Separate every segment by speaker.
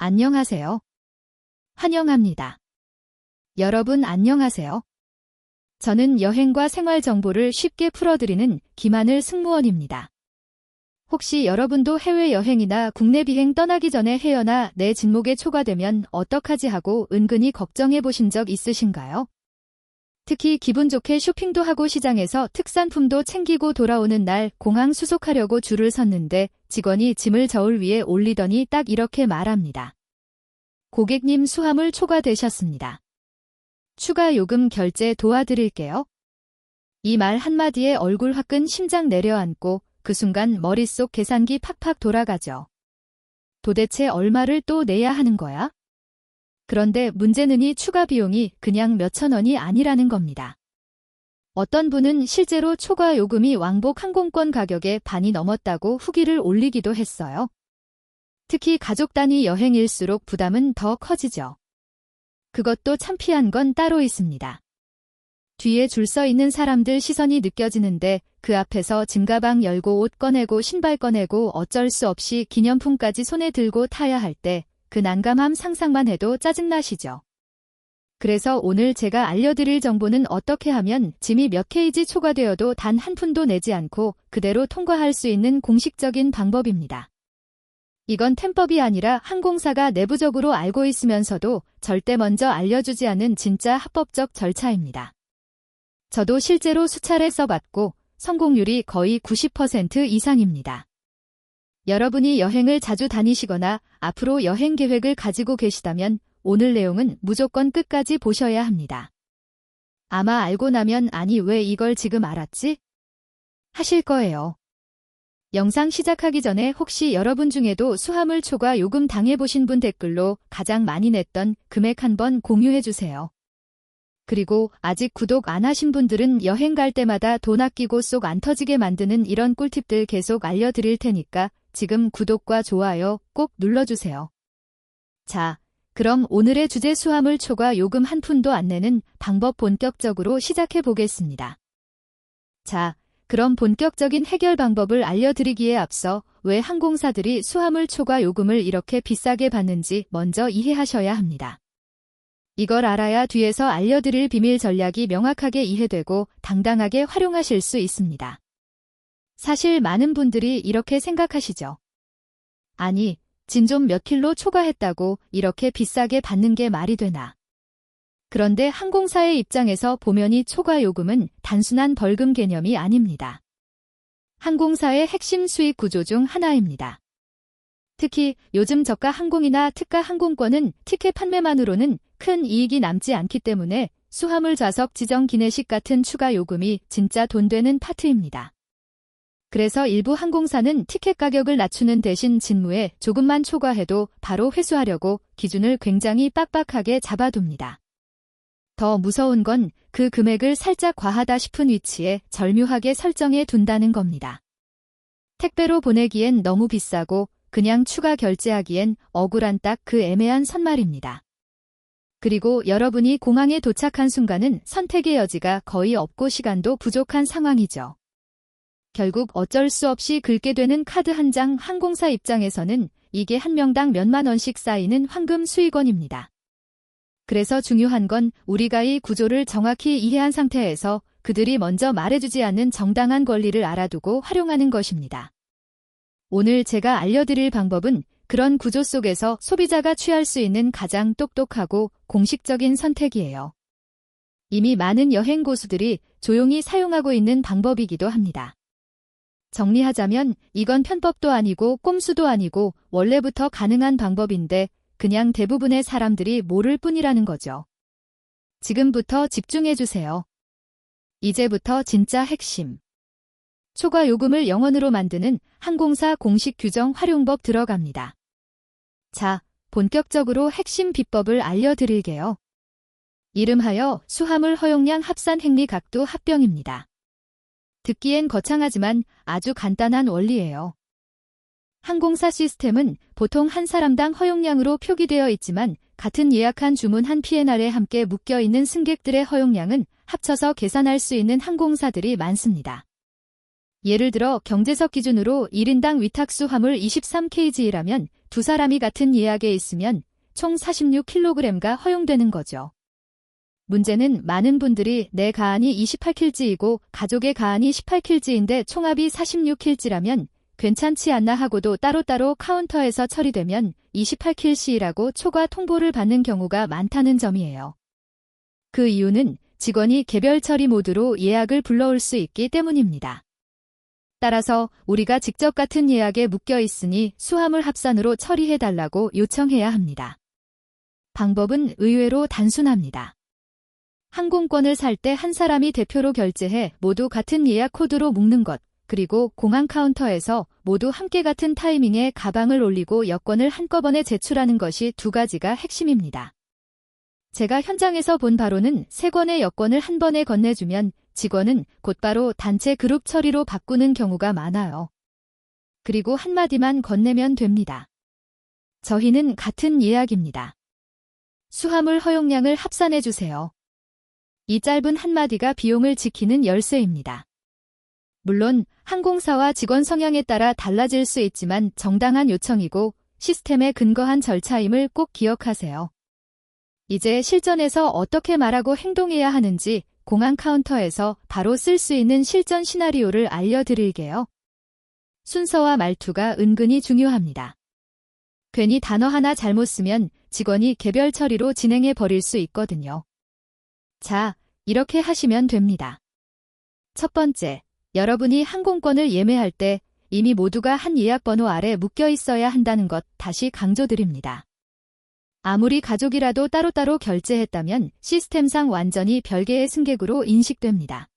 Speaker 1: 안녕하세요. 환영합니다. 여러분 안녕하세요. 저는 여행과 생활 정보를 쉽게 풀어드리는 김하늘 승무원입니다. 혹시 여러분도 해외여행이나 국내 비행 떠나기 전에 헤어나 내 진목에 초과되면 어떡하지 하고 은근히 걱정해 보신 적 있으신가요? 특히 기분 좋게 쇼핑도 하고 시장에서 특산품도 챙기고 돌아오는 날 공항 수속하려고 줄을 섰는데 직원이 짐을 저울 위에 올리더니 딱 이렇게 말합니다. 고객님 수화물 초과되셨습니다. 추가 요금 결제 도와드릴게요. 이 말 한마디에 얼굴 화끈 심장 내려앉고 그 순간 머릿속 계산기 팍팍 돌아가죠. 도대체 얼마를 또 내야 하는 거야? 그런데 문제는 이 추가 비용이 그냥 몇천 원이 아니라는 겁니다. 어떤 분은 실제로 초과 요금이 왕복 항공권 가격의 반이 넘었다고 후기를 올리기도 했어요. 특히 가족 단위 여행일수록 부담은 더 커지죠. 그것도 창피한 건 따로 있습니다. 뒤에 줄 서 있는 사람들 시선이 느껴지는데 그 앞에서 짐가방 열고 옷 꺼내고 신발 꺼내고 어쩔 수 없이 기념품까지 손에 들고 타야 할 때 그 난감함 상상만 해도 짜증나시죠. 그래서 오늘 제가 알려드릴 정보는 어떻게 하면 짐이 몇 kg 초과되어도 단 한 푼도 내지 않고 그대로 통과할 수 있는 공식적인 방법입니다. 이건 템법이 아니라 항공사가 내부적으로 알고 있으면서도 절대 먼저 알려주지 않은 진짜 합법적 절차입니다. 저도 실제로 수차례 써봤고 성공률이 거의 90% 이상입니다. 여러분이 여행을 자주 다니시거나 앞으로 여행 계획을 가지고 계시다면 오늘 내용은 무조건 끝까지 보셔야 합니다. 아마 알고 나면 아니 왜 이걸 지금 알았지? 하실 거예요. 영상 시작하기 전에 혹시 여러분 중에도 수화물 초과 요금 당해보신 분 댓글로 가장 많이 냈던 금액 한번 공유해주세요. 그리고 아직 구독 안 하신 분들은 여행 갈 때마다 돈 아끼고 쏙 안 터지게 만드는 이런 꿀팁들 계속 알려드릴 테니까 지금 구독과 좋아요 꼭 눌러주세요. 자, 그럼 오늘의 주제 수화물 초과 요금 한 푼도 안 내는 방법 본격적으로 시작해 보겠습니다. 자, 그럼 본격적인 해결 방법을 알려드리기에 앞서 왜 항공사들이 수화물 초과 요금을 이렇게 비싸게 받는지 먼저 이해하셔야 합니다. 이걸 알아야 뒤에서 알려드릴 비밀 전략이 명확하게 이해되고 당당하게 활용하실 수 있습니다. 사실 많은 분들이 이렇게 생각하시죠. 아니, 진 좀 몇 킬로 초과했다고 이렇게 비싸게 받는 게 말이 되나. 그런데 항공사의 입장에서 보면 이 초과 요금은 단순한 벌금 개념이 아닙니다. 항공사의 핵심 수익 구조 중 하나입니다. 특히 요즘 저가 항공이나 특가 항공권은 티켓 판매만으로는 큰 이익이 남지 않기 때문에 수화물 좌석 지정 기내식 같은 추가 요금이 진짜 돈 되는 파트입니다. 그래서 일부 항공사는 티켓 가격을 낮추는 대신 직무에 조금만 초과해도 바로 회수하려고 기준을 굉장히 빡빡하게 잡아둡니다. 더 무서운 건 그 금액을 살짝 과하다 싶은 위치에 절묘하게 설정해 둔다는 겁니다. 택배로 보내기엔 너무 비싸고 그냥 추가 결제하기엔 억울한 딱 그 애매한 선말입니다. 그리고 여러분이 공항에 도착한 순간은 선택의 여지가 거의 없고 시간도 부족한 상황이죠. 결국 어쩔 수 없이 긁게 되는 카드 한 장 항공사 입장에서는 이게 한 명당 몇만 원씩 쌓이는 황금 수익원입니다. 그래서 중요한 건 우리가 이 구조를 정확히 이해한 상태에서 그들이 먼저 말해주지 않는 정당한 권리를 알아두고 활용하는 것입니다. 오늘 제가 알려드릴 방법은 그런 구조 속에서 소비자가 취할 수 있는 가장 똑똑하고 공식적인 선택이에요. 이미 많은 여행 고수들이 조용히 사용하고 있는 방법이기도 합니다. 정리하자면 이건 편법도 아니고 꼼수도 아니고 원래부터 가능한 방법인데 그냥 대부분의 사람들이 모를 뿐이라는 거죠. 지금부터 집중해주세요. 이제부터 진짜 핵심. 초과 요금을 영원으로 만드는 항공사 공식 규정 활용법 들어갑니다. 자, 본격적으로 핵심 비법을 알려드릴게요. 이름하여 수화물 허용량 합산 행리 각도 합병입니다. 듣기엔 거창하지만 아주 간단한 원리예요. 항공사 시스템은 보통 한 사람당 허용량으로 표기되어 있지만 같은 예약한 주문 한 P&R에 함께 묶여있는 승객들의 허용량은 합쳐서 계산할 수 있는 항공사들이 많습니다. 예를 들어 경제석 기준으로 1인당 위탁수 화물 23kg이라면 두 사람이 같은 예약에 있으면 총 46kg가 허용되는 거죠. 문제는 많은 분들이 내 가안이 28kg이고 가족의 가안이 18kg인데 총합이 46kg라면 괜찮지 않나 하고도 따로따로 카운터에서 처리되면 28kg라고 초과 통보를 받는 경우가 많다는 점이에요. 그 이유는 직원이 개별 처리 모드로 예약을 불러올 수 있기 때문입니다. 따라서 우리가 직접 같은 예약에 묶여 있으니 수화물 합산으로 처리해달라고 요청해야 합니다. 방법은 의외로 단순합니다. 항공권을 살 때 한 사람이 대표로 결제해 모두 같은 예약 코드로 묶는 것, 그리고 공항 카운터에서 모두 함께 같은 타이밍에 가방을 올리고 여권을 한꺼번에 제출하는 것이 두 가지가 핵심입니다. 제가 현장에서 본 바로는 3권의 여권을 한 번에 건네주면 직원은 곧바로 단체 그룹 처리로 바꾸는 경우가 많아요. 그리고 한마디만 건네면 됩니다. 저희는 같은 예약입니다. 수화물 허용량을 합산해주세요. 이 짧은 한마디가 비용을 지키는 열쇠입니다. 물론 항공사와 직원 성향에 따라 달라질 수 있지만 정당한 요청이고 시스템에 근거한 절차임을 꼭 기억하세요. 이제 실전에서 어떻게 말하고 행동해야 하는지 공항 카운터에서 바로 쓸 수 있는 실전 시나리오를 알려드릴게요. 순서와 말투가 은근히 중요합니다. 괜히 단어 하나 잘못 쓰면 직원이 개별 처리로 진행해 버릴 수 있거든요. 자, 이렇게 하시면 됩니다. 첫 번째, 여러분이 항공권을 예매할 때 이미 모두가 한 예약번호 아래 묶여 있어야 한다는 것 다시 강조드립니다. 아무리 가족이라도 따로따로 결제했다면 시스템상 완전히 별개의 승객으로 인식됩니다.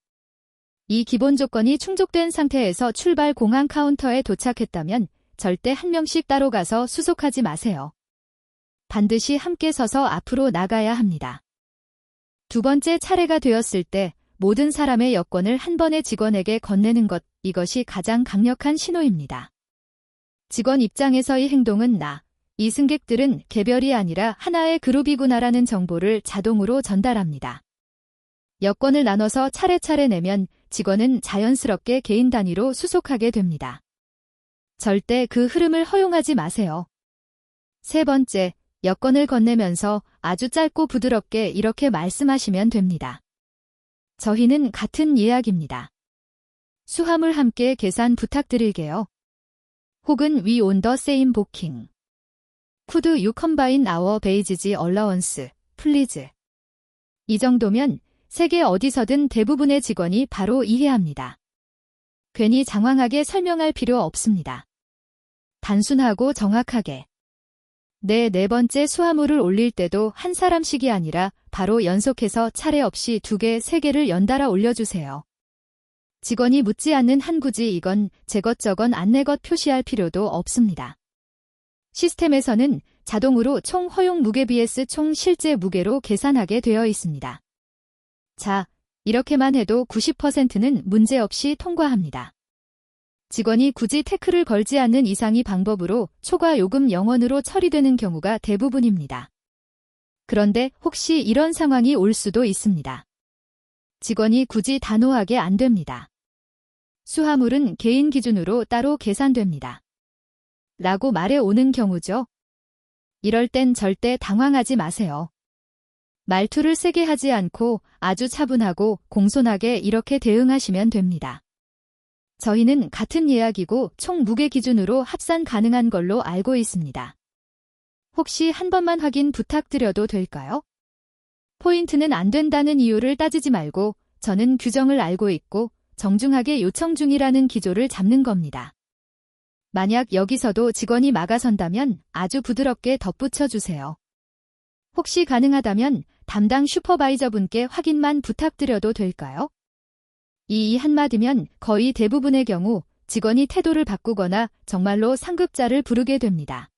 Speaker 1: 이 기본 조건이 충족된 상태에서 출발 공항 카운터에 도착했다면 절대 한 명씩 따로 가서 수속하지 마세요. 반드시 함께 서서 앞으로 나가야 합니다. 두 번째 차례가 되었을 때 모든 사람의 여권을 한 번에 직원에게 건네는 것, 이것이 가장 강력한 신호입니다. 직원 입장에서의 행동은 이 승객들은 개별이 아니라 하나의 그룹이구나라는 정보를 자동으로 전달합니다. 여권을 나눠서 차례차례 내면 직원은 자연스럽게 개인 단위로 수속하게 됩니다. 절대 그 흐름을 허용하지 마세요. 세 번째, 여권을 건네면서 아주 짧고 부드럽게 이렇게 말씀하시면 됩니다. 저희는 같은 예약입니다. 수화물 함께 계산 부탁드릴게요. 혹은 We on the same booking. Could you combine our baggage allowance, please? 이 정도면 세계 어디서든 대부분의 직원이 바로 이해합니다. 괜히 장황하게 설명할 필요 없습니다. 단순하고 정확하게. 네 번째 수화물을 올릴 때도 한 사람씩이 아니라 바로 연속해서 차례 없이 2개, 3개를 연달아 올려주세요. 직원이 묻지 않는 한 굳이 이건 제것 저건 안내것 표시할 필요도 없습니다. 시스템에서는 자동으로 총 허용 무게 vs 총 실제 무게로 계산하게 되어 있습니다. 자, 이렇게만 해도 90%는 문제없이 통과합니다. 직원이 굳이 태클을 걸지 않는 이상 이 방법으로 초과 요금 0원으로 처리되는 경우가 대부분입니다. 그런데 혹시 이런 상황이 올 수도 있습니다. 직원이 굳이 단호하게 안 됩니다. 수화물은 개인 기준으로 따로 계산됩니다. 라고 말해 오는 경우죠. 이럴 땐 절대 당황하지 마세요. 말투를 세게 하지 않고 아주 차분하고 공손하게 이렇게 대응하시면 됩니다. 저희는 같은 예약이고 총 무게 기준으로 합산 가능한 걸로 알고 있습니다. 혹시 한 번만 확인 부탁드려도 될까요? 포인트는 안 된다는 이유를 따지지 말고 저는 규정을 알고 있고 정중하게 요청 중이라는 기조를 잡는 겁니다. 만약 여기서도 직원이 막아선다면 아주 부드럽게 덧붙여 주세요. 혹시 가능하다면 담당 슈퍼바이저분께 확인만 부탁드려도 될까요? 이 한마디면 거의 대부분의 경우 직원이 태도를 바꾸거나 정말로 상급자를 부르게 됩니다.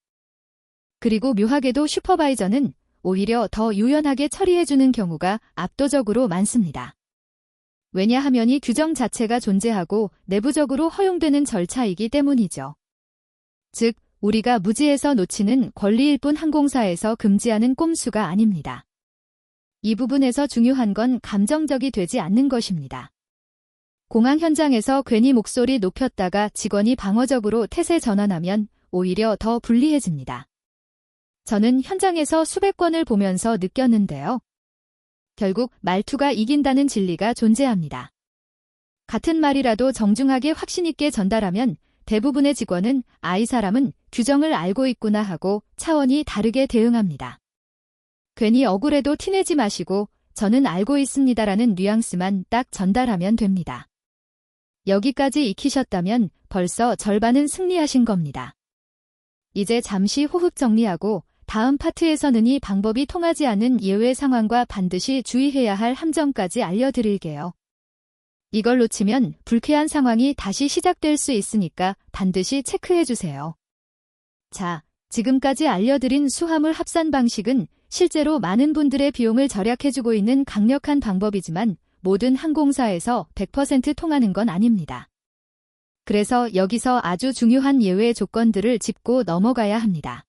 Speaker 1: 그리고 묘하게도 슈퍼바이저는 오히려 더 유연하게 처리해주는 경우가 압도적으로 많습니다. 왜냐하면 이 규정 자체가 존재하고 내부적으로 허용되는 절차이기 때문이죠. 즉, 우리가 무지해서 놓치는 권리일 뿐 항공사에서 금지하는 꼼수가 아닙니다. 이 부분에서 중요한 건 감정적이 되지 않는 것입니다. 공항 현장에서 괜히 목소리 높였다가 직원이 방어적으로 태세 전환하면 오히려 더 불리해집니다. 저는 현장에서 수백 건을 보면서 느꼈는데요. 결국 말투가 이긴다는 진리가 존재합니다. 같은 말이라도 정중하게 확신 있게 전달하면 대부분의 직원은 이 사람은 규정을 알고 있구나 하고 차원이 다르게 대응합니다. 괜히 억울해도 티내지 마시고 저는 알고 있습니다라는 뉘앙스만 딱 전달하면 됩니다. 여기까지 익히셨다면 벌써 절반은 승리하신 겁니다. 이제 잠시 호흡 정리하고 다음 파트에서는 이 방법이 통하지 않은 예외 상황과 반드시 주의해야 할 함정까지 알려드릴게요. 이걸 놓치면 불쾌한 상황이 다시 시작될 수 있으니까 반드시 체크해주세요. 자, 지금까지 알려드린 수화물 합산 방식은 실제로 많은 분들의 비용을 절약해주고 있는 강력한 방법이지만 모든 항공사에서 100% 통하는 건 아닙니다. 그래서 여기서 아주 중요한 예외 조건들을 짚고 넘어가야 합니다.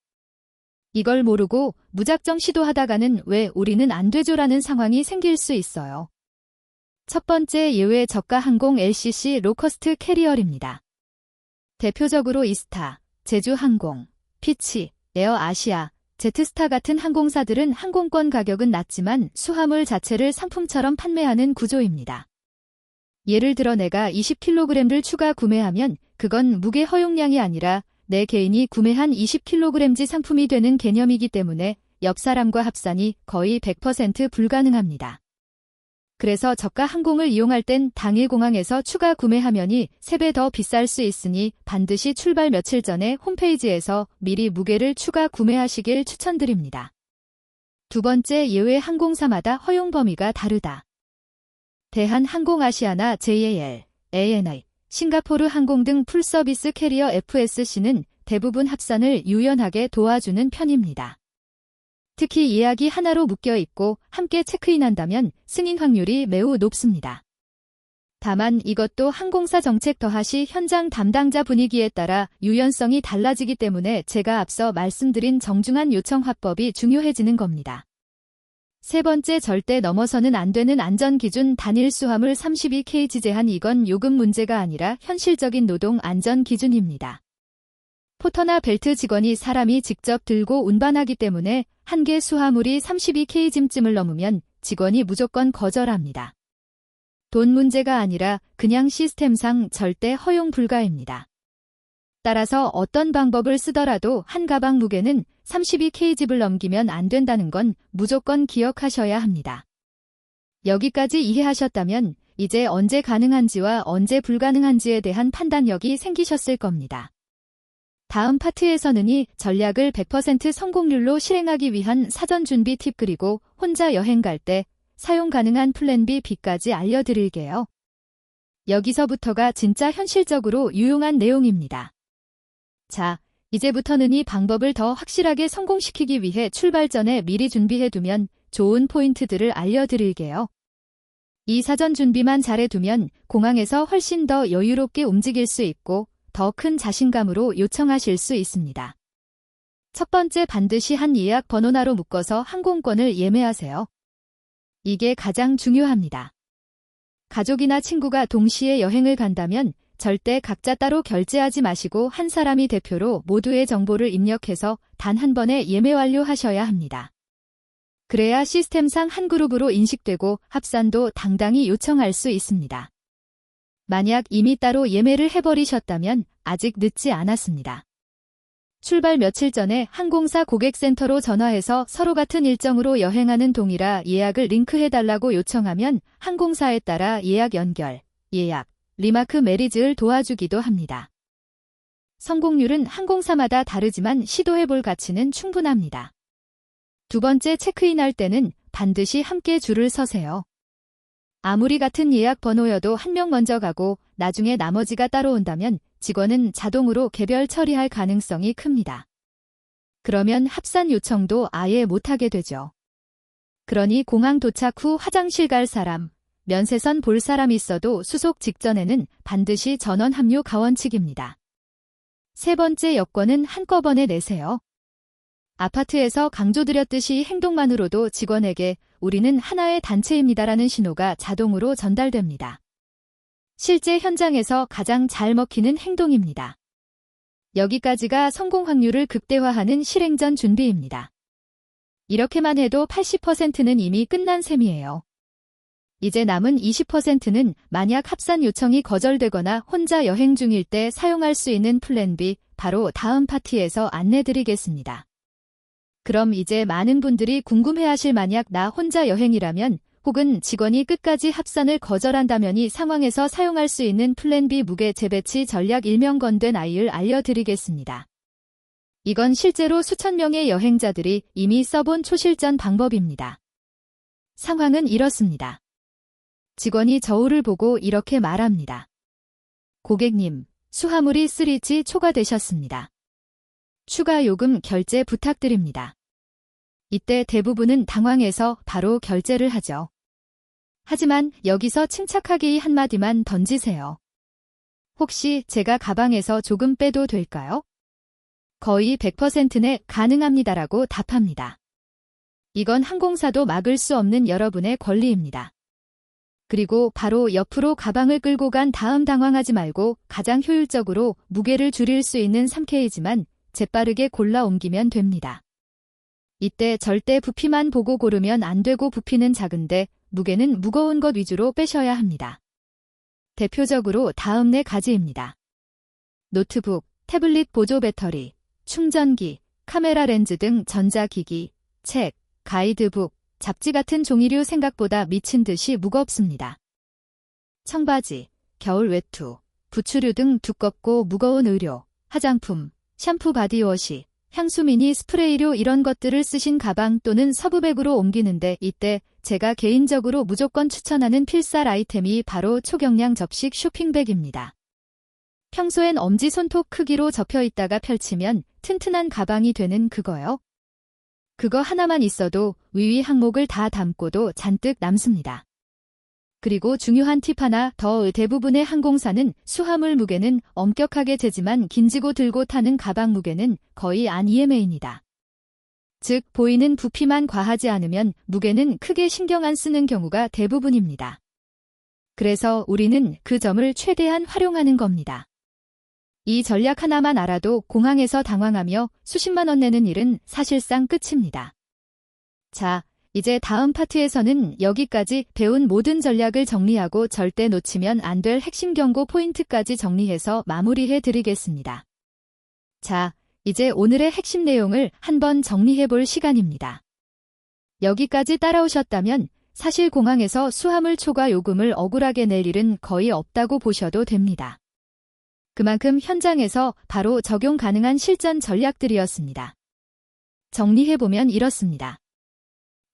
Speaker 1: 이걸 모르고 무작정 시도하다가는 왜 우리는 안 되죠라는 상황이 생길 수 있어요. 첫 번째 예외 저가 항공 LCC 로커스트 캐리어입니다. 대표적으로 이스타, 제주항공, 피치, 에어아시아, 제트스타 같은 항공사들은 항공권 가격은 낮지만 수화물 자체를 상품처럼 판매하는 구조입니다. 예를 들어 내가 20kg를 추가 구매하면 그건 무게 허용량이 아니라 내 개인이 구매한 20kg지 상품이 되는 개념이기 때문에 옆 사람과 합산이 거의 100% 불가능합니다. 그래서 저가 항공을 이용할 땐 당일 공항에서 추가 구매하면이 3배 더 비쌀 수 있으니 반드시 출발 며칠 전에 홈페이지에서 미리 무게를 추가 구매하시길 추천드립니다. 두 번째 예외 항공사마다 허용 범위가 다르다. 대한항공아시아나 JAL, ANA, 싱가포르 항공 등 풀서비스 캐리어 FSC는 대부분 합산을 유연하게 도와주는 편입니다. 특히 예약이 하나로 묶여 있고 함께 체크인한다면 승인 확률이 매우 높습니다. 다만 이것도 항공사 정책 더하시 현장 담당자 분위기에 따라 유연성이 달라지기 때문에 제가 앞서 말씀드린 정중한 요청 화법이 중요해지는 겁니다. 세 번째 절대 넘어서는 안 되는 안전기준 단일 수화물 32kg 제한 이건 요금 문제가 아니라 현실적인 노동 안전 기준입니다. 포터나 벨트 직원이 사람이 직접 들고 운반하기 때문에 한 개 수화물이 32kg쯤을 넘으면 직원이 무조건 거절합니다. 돈 문제가 아니라 그냥 시스템상 절대 허용 불가입니다. 따라서 어떤 방법을 쓰더라도 한 가방 무게는 32kg를 넘기면 안 된다는 건 무조건 기억하셔야 합니다. 여기까지 이해하셨다면 이제 언제 가능한지와 언제 불가능한지에 대한 판단력이 생기셨을 겁니다. 다음 파트에서는 이 전략을 100% 성공률로 실행하기 위한 사전 준비 팁 그리고 혼자 여행 갈 때 사용 가능한 플랜 B, B까지 알려드릴게요. 여기서부터가 진짜 현실적으로 유용한 내용입니다. 자, 이제부터는 이 방법을 더 확실하게 성공시키기 위해 출발 전에 미리 준비해두면 좋은 포인트들을 알려드릴게요. 이 사전 준비만 잘해두면 공항에서 훨씬 더 여유롭게 움직일 수 있고 더 큰 자신감으로 요청하실 수 있습니다. 첫 번째 반드시 한 예약 번호나로 묶어서 항공권을 예매하세요. 이게 가장 중요합니다. 가족이나 친구가 동시에 여행을 간다면 절대 각자 따로 결제하지 마시고 한 사람이 대표로 모두의 정보를 입력해서 단 한 번에 예매 완료하셔야 합니다. 그래야 시스템상 한 그룹으로 인식되고 합산도 당당히 요청할 수 있습니다. 만약 이미 따로 예매를 해버리셨다면 아직 늦지 않았습니다. 출발 며칠 전에 항공사 고객센터로 전화해서 서로 같은 일정으로 여행하는 동이라 예약을 링크해달라고 요청하면 항공사에 따라 예약 연결, 예약, 리마크 매리즈를 도와주기도 합니다. 성공률은 항공사마다 다르지만 시도해볼 가치는 충분합니다. 두 번째 체크인할 때는 반드시 함께 줄을 서세요. 아무리 같은 예약 번호여도 한 명 먼저 가고 나중에 나머지가 따라온다면 직원은 자동으로 개별 처리할 가능성이 큽니다. 그러면 합산 요청도 아예 못하게 되죠. 그러니 공항 도착 후 화장실 갈 사람, 면세선 볼 사람 있어도 수속 직전에는 반드시 전원 합류가 원칙입니다. 세 번째 여권은 한꺼번에 내세요. 아파트에서 강조드렸듯이 행동만으로도 직원에게 우리는 하나의 단체입니다라는 신호가 자동으로 전달됩니다. 실제 현장에서 가장 잘 먹히는 행동입니다. 여기까지가 성공 확률을 극대화하는 실행전 준비입니다. 이렇게만 해도 80%는 이미 끝난 셈이에요. 이제 남은 20%는 만약 합산 요청이 거절되거나 혼자 여행 중일 때 사용할 수 있는 플랜 B, 바로 다음 파티에서 안내드리겠습니다. 그럼 이제 많은 분들이 궁금해하실 만약 나 혼자 여행이라면 혹은 직원이 끝까지 합산을 거절한다면 이 상황에서 사용할 수 있는 플랜 B 무게 재배치 전략 일명 건된 I를 알려드리겠습니다. 이건 실제로 수천 명의 여행자들이 이미 써본 초실전 방법입니다. 상황은 이렇습니다. 직원이 저울을 보고 이렇게 말합니다. 고객님, 수화물이 3치 초과되셨습니다. 추가 요금 결제 부탁드립니다. 이때 대부분은 당황해서 바로 결제를 하죠. 하지만 여기서 침착하게 한마디만 던지세요. 혹시 제가 가방에서 조금 빼도 될까요? 거의 100%네 가능합니다라고 답합니다. 이건 항공사도 막을 수 없는 여러분의 권리입니다. 그리고 바로 옆으로 가방을 끌고 간 다음 당황하지 말고 가장 효율적으로 무게를 줄일 수 있는 3K지만 재빠르게 골라 옮기면 됩니다. 이때 절대 부피만 보고 고르면 안 되고 부피는 작은데 무게는 무거운 것 위주로 빼셔야 합니다. 대표적으로 다음 4가지입니다. 노트북, 태블릿 보조 배터리, 충전기, 카메라 렌즈 등 전자기기, 책, 가이드북, 잡지 같은 종이류 생각보다 미친 듯이 무겁습니다. 청바지, 겨울 외투, 부추류 등 두껍고 무거운 의료, 화장품, 샴푸 바디워시, 향수 미니 스프레이류 이런 것들을 쓰신 가방 또는 서브백으로 옮기는데 이때 제가 개인적으로 무조건 추천하는 필살 아이템이 바로 초경량 접식 쇼핑백입니다. 평소엔 엄지손톱 크기로 접혀 있다가 펼치면 튼튼한 가방이 되는 그거요. 그거 하나만 있어도 위위 항목을 다 담고도 잔뜩 남습니다. 그리고 중요한 팁 하나 더, 대부분의 항공사는 수화물 무게는 엄격하게 재지만 긴지고 들고 타는 가방 무게는 거의 안 EMA입니다. 즉 보이는 부피만 과하지 않으면 무게는 크게 신경 안 쓰는 경우가 대부분입니다. 그래서 우리는 그 점을 최대한 활용하는 겁니다. 이 전략 하나만 알아도 공항에서 당황하며 수십만 원 내는 일은 사실상 끝입니다. 자, 이제 다음 파트에서는 여기까지 배운 모든 전략을 정리하고 절대 놓치면 안 될 핵심 경고 포인트까지 정리해서 마무리해 드리겠습니다. 자, 이제 오늘의 핵심 내용을 한번 정리해 볼 시간입니다. 여기까지 따라오셨다면 사실 공항에서 수화물 초과 요금을 억울하게 낼 일은 거의 없다고 보셔도 됩니다. 그만큼 현장에서 바로 적용 가능한 실전 전략들이었습니다. 정리해보면 이렇습니다.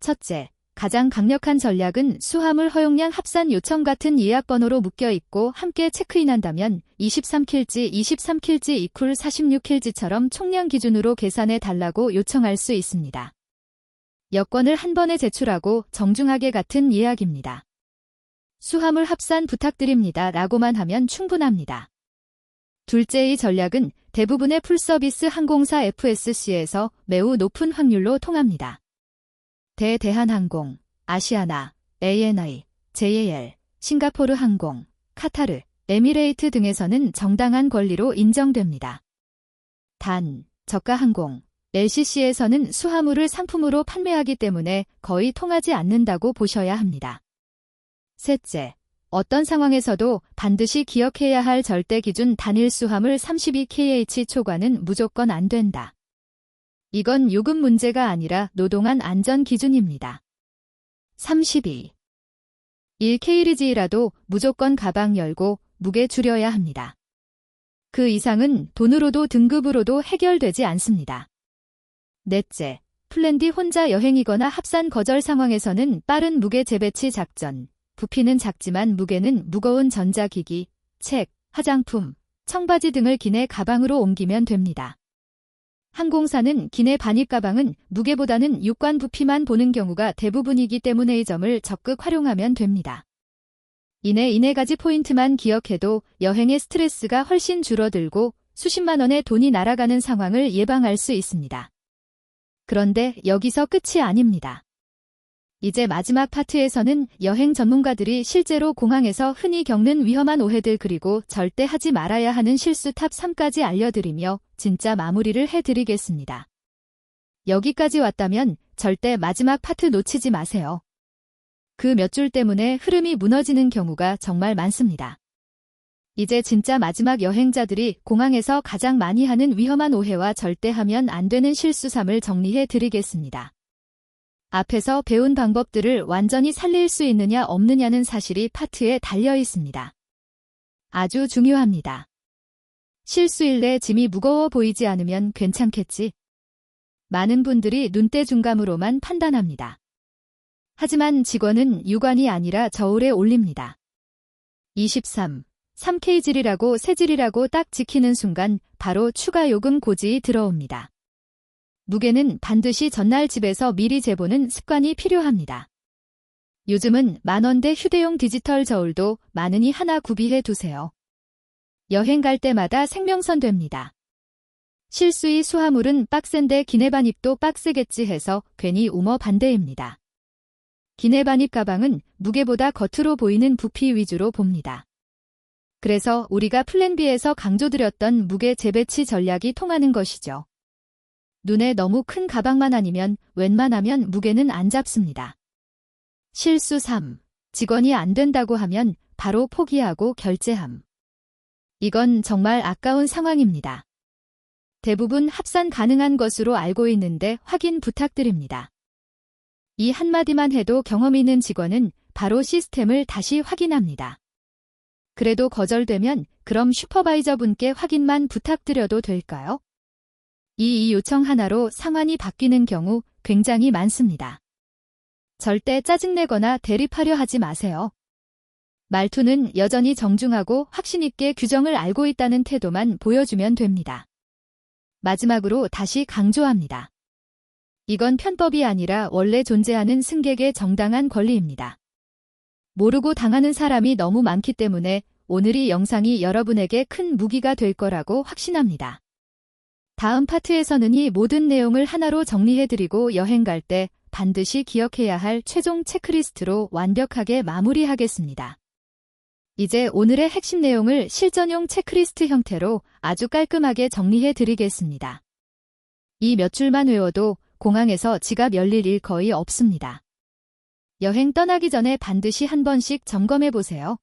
Speaker 1: 첫째, 가장 강력한 전략은 수화물 허용량 합산 요청 같은 예약번호로 묶여있고 함께 체크인한다면 23kg, 23kg 이쿨 46kg처럼 총량 기준으로 계산해 달라고 요청할 수 있습니다. 여권을 한 번에 제출하고 정중하게 같은 예약입니다. 수화물 합산 부탁드립니다 라고만 하면 충분합니다. 둘째의 전략은 대부분의 풀서비스 항공사 FSC에서 매우 높은 확률로 통합니다. 대한항공, 아시아나, ANA, JAL, 싱가포르 항공, 카타르, 에미레이트 등에서는 정당한 권리로 인정됩니다. 단, 저가항공, LCC에서는 수화물을 상품으로 판매하기 때문에 거의 통하지 않는다고 보셔야 합니다. 셋째, 어떤 상황에서도 반드시 기억해야 할 절대 기준 단일 수화물 32kH 초과는 무조건 안 된다. 이건 요금 문제가 아니라 노동안 안전 기준입니다. 32. 1kg라도 무조건 가방 열고 무게 줄여야 합니다. 그 이상은 돈으로도 등급으로도 해결되지 않습니다. 넷째, 플랜 D 혼자 여행이거나 합산 거절 상황에서는 빠른 무게 재배치 작전. 부피는 작지만 무게는 무거운 전자기기, 책, 화장품, 청바지 등을 기내 가방으로 옮기면 됩니다. 항공사는 기내 반입 가방은 무게보다는 육관 부피만 보는 경우가 대부분이기 때문에 이 점을 적극 활용하면 됩니다. 이 4가지 포인트만 기억해도 여행의 스트레스가 훨씬 줄어들고 수십만 원의 돈이 날아가는 상황을 예방할 수 있습니다. 그런데 여기서 끝이 아닙니다. 이제 마지막 파트에서는 여행 전문가들이 실제로 공항에서 흔히 겪는 위험한 오해들 그리고 절대 하지 말아야 하는 실수 탑 3까지 알려드리며 진짜 마무리를 해드리겠습니다. 여기까지 왔다면 절대 마지막 파트 놓치지 마세요. 그 몇 줄 때문에 흐름이 무너지는 경우가 정말 많습니다. 이제 진짜 마지막 여행자들이 공항에서 가장 많이 하는 위험한 오해와 절대 하면 안 되는 실수 3을 정리해 드리겠습니다. 앞에서 배운 방법들을 완전히 살릴 수 있느냐 없느냐는 사실이 파트에 달려 있습니다. 아주 중요합니다. 실수일래 짐이 무거워 보이지 않으면 괜찮겠지. 많은 분들이 눈대중감으로만 판단합니다. 하지만 직원은 유관이 아니라 저울에 올립니다. 23. 3K질이라고 세질이라고 딱 지키는 순간 바로 추가 요금 고지이 들어옵니다. 무게는 반드시 전날 집에서 미리 재보는 습관이 필요합니다. 요즘은 만원대 휴대용 디지털 저울도 많으니 하나 구비해 두세요. 여행 갈 때마다 생명선 됩니다. 실수의 수화물은 빡센데 기내반입도 빡세겠지 해서 괜히 우머 반대입니다. 기내반입 가방은 무게보다 겉으로 보이는 부피 위주로 봅니다. 그래서 우리가 플랜 B에서 강조드렸던 무게 재배치 전략이 통하는 것이죠. 눈에 너무 큰 가방만 아니면 웬만하면 무게는 안 잡습니다. 실수 3. 직원이 안 된다고 하면 바로 포기하고 결제함. 이건 정말 아까운 상황입니다. 대부분 합산 가능한 것으로 알고 있는데 확인 부탁드립니다. 이 한마디만 해도 경험 있는 직원은 바로 시스템을 다시 확인합니다. 그래도 거절되면 그럼 슈퍼바이저 분께 확인만 부탁드려도 될까요? 이 요청 하나로 상황이 바뀌는 경우 굉장히 많습니다. 절대 짜증내거나 대립하려 하지 마세요. 말투는 여전히 정중하고 확신 있게 규정을 알고 있다는 태도만 보여주면 됩니다. 마지막으로 다시 강조합니다. 이건 편법이 아니라 원래 존재하는 승객의 정당한 권리입니다. 모르고 당하는 사람이 너무 많기 때문에 오늘 이 영상이 여러분에게 큰 무기가 될 거라고 확신합니다. 다음 파트에서는 이 모든 내용을 하나로 정리해드리고 여행 갈 때 반드시 기억해야 할 최종 체크리스트로 완벽하게 마무리하겠습니다. 이제 오늘의 핵심 내용을 실전용 체크리스트 형태로 아주 깔끔하게 정리해드리겠습니다. 이 몇 줄만 외워도 공항에서 지갑 열릴 일 거의 없습니다. 여행 떠나기 전에 반드시 한 번씩 점검해보세요.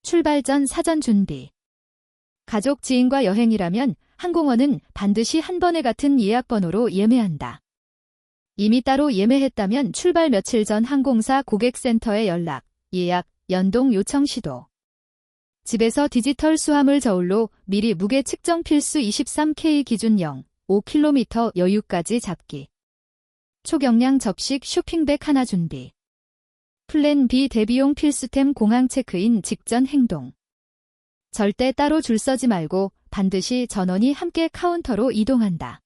Speaker 1: 출발 전 사전 준비. 가족, 지인과 여행이라면 항공원은 반드시 한 번에 같은 예약번호로 예매한다. 이미 따로 예매했다면 출발 며칠 전 항공사 고객센터에 연락, 예약, 연동 요청 시도. 집에서 디지털 수화물 저울로 미리 무게 측정 필수 23K 기준 0.5km 여유까지 잡기. 초경량 접식 쇼핑백 하나 준비. 플랜 B 대비용 필수템 공항 체크인 직전 행동. 절대 따로 줄 서지 말고 반드시 전원이 함께 카운터로 이동한다.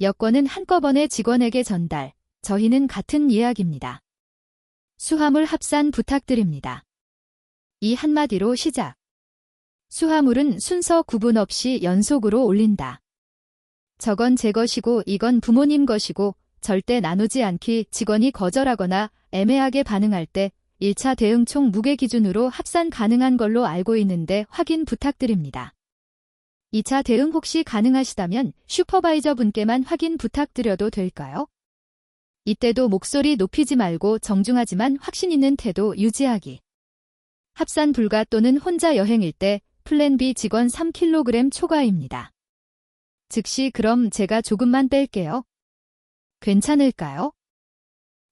Speaker 1: 여권은 한꺼번에 직원에게 전달, 저희는 같은 예약입니다. 수화물 합산 부탁드립니다. 이 한마디로 시작. 수화물은 순서 구분 없이 연속으로 올린다. 저건 제 것이고 이건 부모님 것이고 절대 나누지 않기. 직원이 거절하거나 애매하게 반응할 때 1차 대응 총 무게 기준으로 합산 가능한 걸로 알고 있는데 확인 부탁드립니다. 2차 대응 혹시 가능하시다면 슈퍼바이저 분께만 확인 부탁드려도 될까요? 이때도 목소리 높이지 말고 정중하지만 확신 있는 태도 유지하기. 합산 불가 또는 혼자 여행일 때 플랜 B 직원 3kg 초과입니다. 즉시 그럼 제가 조금만 뺄게요. 괜찮을까요?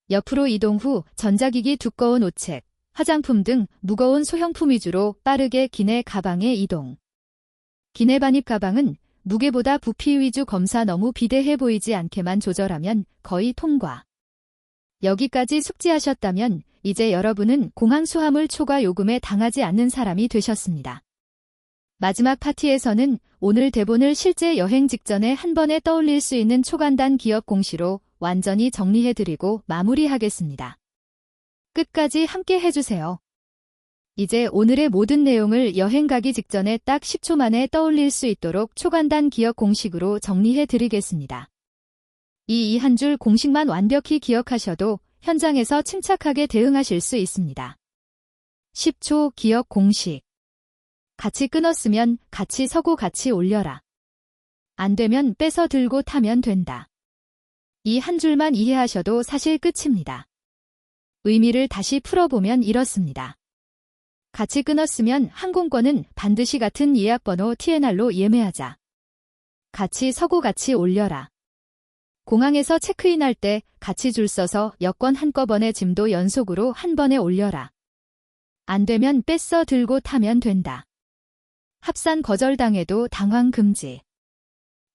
Speaker 1: 옆으로 이동 후 전자기기 두꺼운 옷책, 화장품 등 무거운 소형품 위주로 빠르게 기내 가방에 이동. 기내 반입 가방은 무게보다 부피 위주 검사 너무 비대해 보이지 않게만 조절하면 거의 통과. 여기까지 숙지하셨다면 이제 여러분은 공항 수화물 초과 요금에 당하지 않는 사람이 되셨습니다. 마지막 파티에서는 오늘 대본을 실제 여행 직전에 한 번에 떠올릴 수 있는 초간단 기업 공시로 완전히 정리해드리고 마무리하겠습니다. 끝까지 함께 해주세요. 이제 오늘의 모든 내용을 여행 가기 직전에 딱 10초 만에 떠올릴 수 있도록 초간단 기억 공식으로 정리해드리겠습니다. 이 한 줄 공식만 완벽히 기억하셔도 현장에서 침착하게 대응하실 수 있습니다. 10초 기억 공식. 같이 끊었으면 같이 서고 같이 올려라. 안 되면 빼서 들고 타면 된다. 이 한 줄만 이해하셔도 사실 끝입니다. 의미를 다시 풀어보면 이렇습니다. 같이 끊었으면 항공권은 반드시 같은 예약번호 TNR로 예매하자. 같이 서고 같이 올려라. 공항에서 체크인할 때 같이 줄 서서 여권 한꺼번에 짐도 연속으로 한 번에 올려라. 안 되면 뺏어 들고 타면 된다. 합산 거절당해도 당황 금지.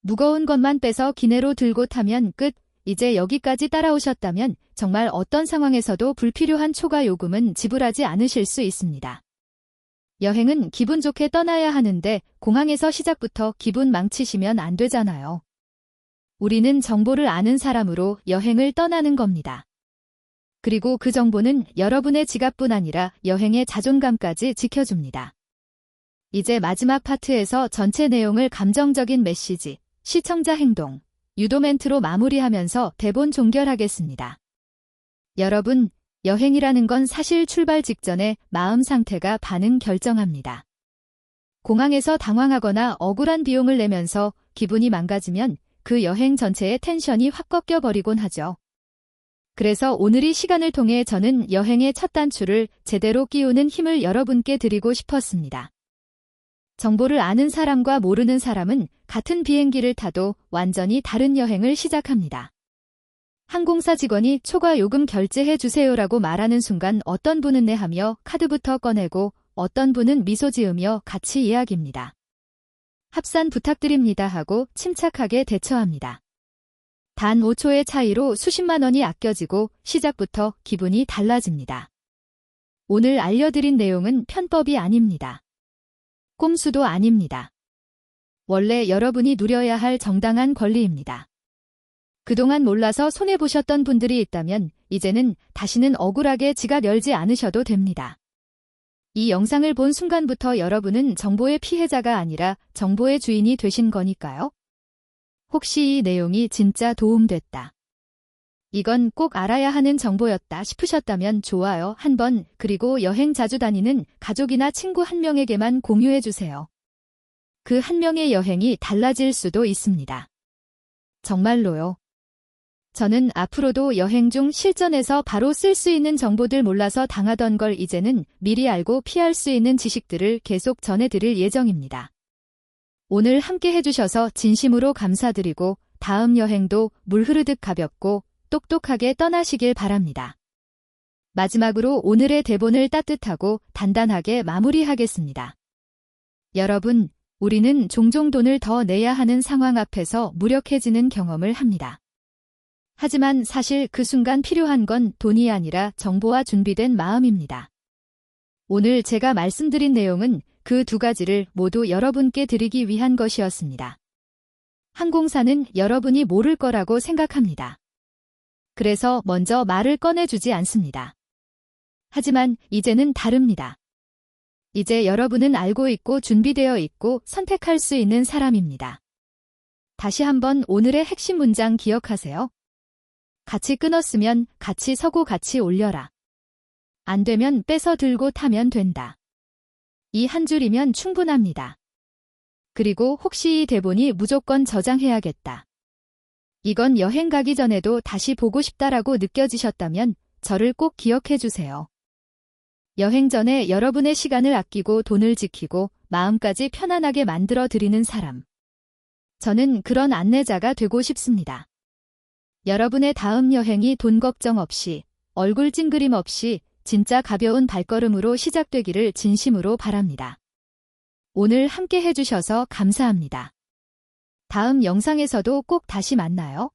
Speaker 1: 무거운 것만 빼서 기내로 들고 타면 끝. 이제 여기까지 따라오셨다면 정말 어떤 상황에서도 불필요한 초과 요금은 지불하지 않으실 수 있습니다. 여행은 기분 좋게 떠나야 하는데 공항에서 시작부터 기분 망치시면 안 되잖아요. 우리는 정보를 아는 사람으로 여행을 떠나는 겁니다. 그리고 그 정보는 여러분의 지갑뿐 아니라 여행의 자존감까지 지켜줍니다. 이제 마지막 파트에서 전체 내용을 감정적인 메시지, 시청자 행동, 유도 멘트로 마무리하면서 대본 종결하겠습니다. 여러분, 여행이라는 건 사실 출발 직전에 마음 상태가 반응 결정합니다. 공항에서 당황하거나 억울한 비용을 내면서 기분이 망가지면 그 여행 전체의 텐션이 확 꺾여버리곤 하죠. 그래서 오늘 이 시간을 통해 저는 여행의 첫 단추를 제대로 끼우는 힘을 여러분께 드리고 싶었습니다. 정보를 아는 사람과 모르는 사람은 같은 비행기를 타도 완전히 다른 여행을 시작합니다. 항공사 직원이 초과 요금 결제해 주세요라고 말하는 순간 어떤 분은 네 하며 카드부터 꺼내고 어떤 분은 미소 지으며 같이 예약입니다. 합산 부탁드립니다 하고 침착하게 대처합니다. 단 5초의 차이로 수십만 원이 아껴지고 시작부터 기분이 달라집니다. 오늘 알려드린 내용은 편법이 아닙니다. 꼼수도 아닙니다. 원래 여러분이 누려야 할 정당한 권리입니다. 그동안 몰라서 손해보셨던 분들이 있다면 이제는 다시는 억울하게 지갑 열지 않으셔도 됩니다. 이 영상을 본 순간부터 여러분은 정보의 피해자가 아니라 정보의 주인이 되신 거니까요. 혹시 이 내용이 진짜 도움됐다. 이건 꼭 알아야 하는 정보였다 싶으셨다면 좋아요 한번 그리고 여행 자주 다니는 가족이나 친구 한 명에게만 공유해주세요. 그 한 명의 여행이 달라질 수도 있습니다. 정말로요. 저는 앞으로도 여행 중 실전에서 바로 쓸 수 있는 정보들 몰라서 당하던 걸 이제는 미리 알고 피할 수 있는 지식들을 계속 전해드릴 예정입니다. 오늘 함께 해주셔서 진심으로 감사드리고 다음 여행도 물 흐르듯 가볍고 똑똑하게 떠나시길 바랍니다. 마지막으로 오늘의 대본을 따뜻하고 단단하게 마무리하겠습니다. 여러분, 우리는 종종 돈을 더 내야 하는 상황 앞에서 무력해지는 경험을 합니다. 하지만 사실 그 순간 필요한 건 돈이 아니라 정보와 준비된 마음입니다. 오늘 제가 말씀드린 내용은 그 두 가지를 모두 여러분께 드리기 위한 것이었습니다. 항공사는 여러분이 모를 거라고 생각합니다. 그래서 먼저 말을 꺼내주지 않습니다. 하지만 이제는 다릅니다. 이제 여러분은 알고 있고 준비되어 있고 선택할 수 있는 사람입니다. 다시 한번 오늘의 핵심 문장 기억하세요. 같이 끊었으면 같이 서고 같이 올려라. 안 되면 빼서 들고 타면 된다. 이 한 줄이면 충분합니다. 그리고 혹시 이 대본이 무조건 저장해야겠다. 이건 여행 가기 전에도 다시 보고 싶다라고 느껴지셨다면 저를 꼭 기억해 주세요. 여행 전에 여러분의 시간을 아끼고 돈을 지키고 마음까지 편안하게 만들어 드리는 사람. 저는 그런 안내자가 되고 싶습니다. 여러분의 다음 여행이 돈 걱정 없이, 얼굴 찡그림 없이 진짜 가벼운 발걸음으로 시작되기를 진심으로 바랍니다. 오늘 함께 해주셔서 감사합니다. 다음 영상에서도 꼭 다시 만나요.